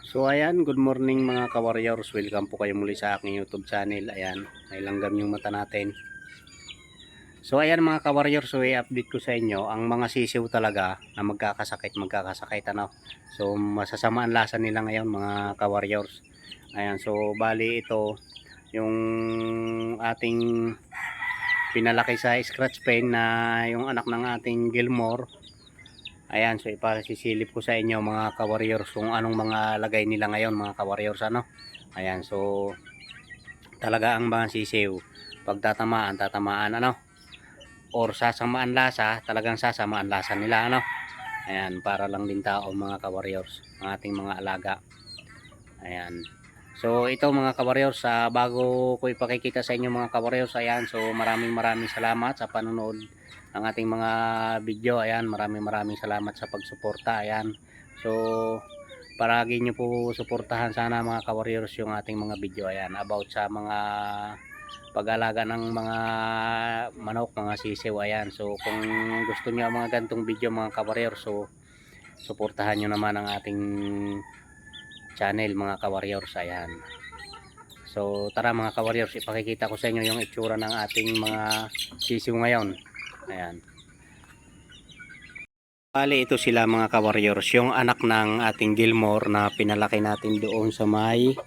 So ayan, good morning mga ka-warriors. Welcome po kayo muli sa aking YouTube channel. Ayan, may langgam yung mata natin. So ayan mga ka-warriors, so i-update ko sa inyo ang mga sisiw talaga na magkakasakit ano. So masasama ang lasa nila ngayon mga ka-warriors. Ayan, so bali ito yung ating pinalaki sa scratch pen na yung anak ng ating Gilmore. Ayan, so ipasisilip ko sa inyo mga ka-warriors kung anong mga lagay nila ngayon mga ka-warriors ano. Ayan, so talaga ang mga sisiw pag tatamaan ano, or sasamaan lasa, talagang sasamaan lasa nila ano. Ayan, para lang din tao mga ka-warriors, ang ating mga alaga. Ayan. So ito mga ka-warriors, bago ko ipakikita sa inyo mga ka-warriors, ayan, so maraming salamat sa panonood ng ating mga video. Ayan, maraming salamat sa pagsuporta. Ayan, so palagi nyo po suportahan sana mga ka-warriors yung ating mga video. Ayan, about sa mga pag-alaga ng mga manok, mga sisiw. Ayan, so kung gusto nyo ang mga gantong video mga ka-warriors, so suportahan nyo naman ang ating channel mga ka-warriors. Ayan, so tara mga ka-warriors, ipakikita ko sa inyo yung itsura ng ating mga sisiw ngayon. Ayan, bali ito sila mga ka-warriors, yung anak ng ating Gilmore na pinalaki natin doon sa may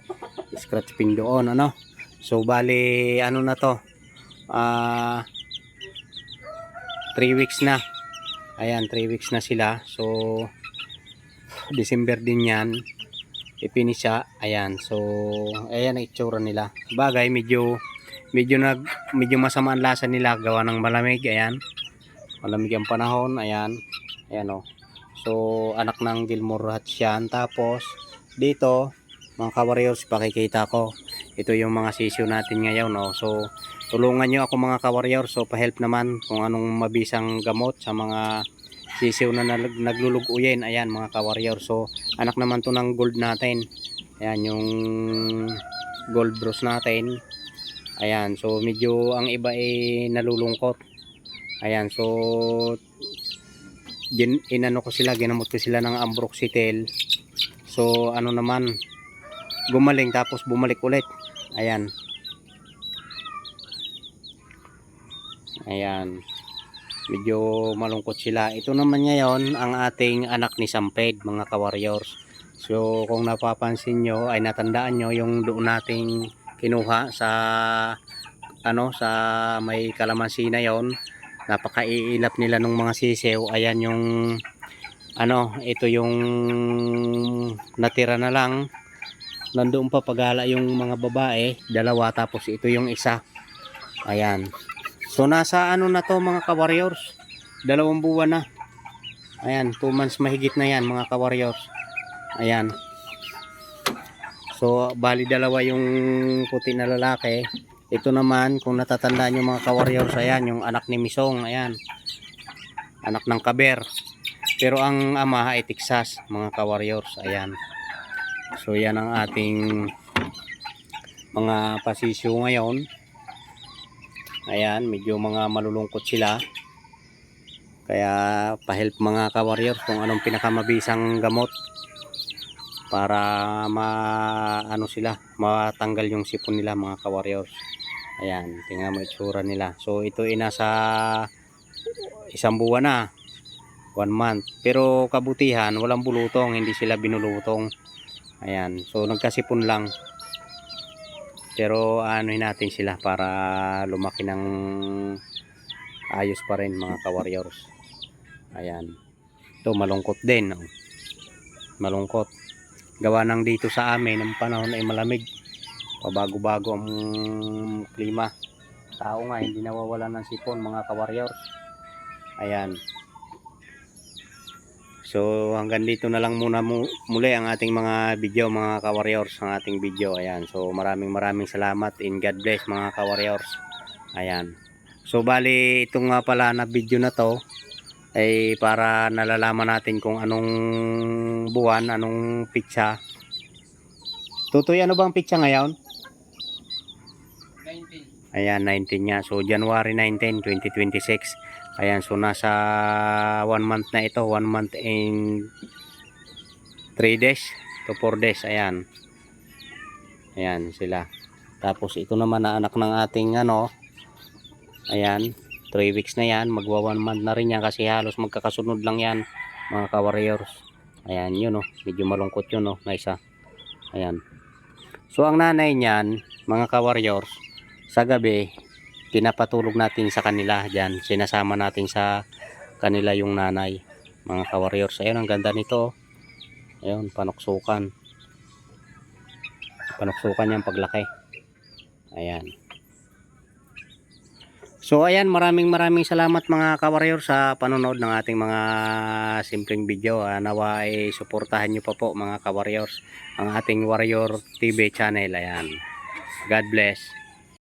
scratch pin doon ano. So bali ano na to, 3 weeks na. Ayan, 3 weeks na sila. So December din yan ipinisya. Ayan, so ayan ang itsura nila. Bagay medyo masama ang lasa nila gawa ng malamig. Ayan, malamig ang panahon. Ayan, ayan o. So anak ng Gilmore Hatch yan. Tapos dito mga ka-warriors, pakikita ko ito yung mga sisiw natin ngayon no. So tulungan nyo ako mga ka-warriors, so pa-help naman kung anong mabisang gamot sa mga sisiw na nagluluguyin. Ayan mga ka-warriors, so anak naman to ng gold natin. Ayan yung gold bros natin. Ayan, so medyo ang iba ay nalulungkot. Ayan, so inano ko sila, ginamot ko sila ng ambroxetil. So ano naman, gumaling tapos bumalik ulit. Ayan, ayan, medyo malungkot sila. Ito naman ngayon ang ating anak ni Samped mga ka-warriors. So kung napapansin nyo ay natandaan nyo yung doon nating kinuha sa ano, sa may kalamansi na yon, napakaiilap nila ng mga sisiw. Ayan yung ano, ito yung natira na lang. Nandoon pa pagala yung mga babae, dalawa, tapos ito yung isa. Ayan, so nasa ano na to mga ka-warriors, 2 buwan na. Ayan, 2 months mahigit na yan mga ka-warriors. Ayan, so bali dalawa yung puti na lalaki. Ito naman kung natatandaan nyo mga ka-warriors, ayan yung anak ni Misong. Ayan, anak ng kaber, pero ang ama ay Texas mga ka-warriors. Ayan, so yan ang ating mga pasisyo ngayon. Ayan, medyo mga malulungkot sila. Kaya pa-help mga ka-warriors kung anong pinakamabisang gamot para ano sila, matanggal yung sipon nila mga ka-warriors. Ayan, tingnan mo itsura nila. So ito ay nasa 1 buwan na, 1 month. Pero kabutihan, walang bulutong, hindi sila binulutong. Ayan, so nagkasipon lang. Pero anohin natin sila para lumaki ng ayos pa rin mga ka-warriors. Ayan, ito malungkot din, malungkot. Gawa ng dito sa amin ang panahon ay malamig, pabago-bago ang klima. Tao nga hindi nawawala ng sipon mga ka-warriors. Ayan, so hanggang dito na lang muna muli ang ating mga video mga ka-warriors, ang ating video. Ayan, so maraming salamat and God bless mga ka-warriors. Ayan, so bali ito nga pala na video na to ay para nalalaman natin kung anong buwan, anong pitsa. Tutoy, ano bang pitsa ngayon? 19. Ayan, 19 nya. So January 19, 2026. Ayan, so nasa 1 month na ito, 1 month and 3 days. to 4 days. Ayan. Ayan sila. Tapos ito naman na anak ng ating ano. Ayan. 3 weeks na yan. Magwa 1 month na rin yan kasi halos magkakasunod lang yan mga ka-warriors. Ayan yun oh. Medyo malungkot yun oh. Na isa. Ayan. So ang nanay niyan mga ka-warriors sa gabi pinapatulog natin sa kanila dyan. Sinasama natin sa kanila yung nanay mga ka-warriors. Ayun ang ganda nito. Ayun panuksukan. Panuksukan yung paglaki. Ayan. So ayan, maraming salamat mga ka-warrior sa panonood ng ating mga simpleng video. Nawa ay suportahan nyo pa po mga ka-warriors ang ating Warrior TV channel. Ayan. God bless.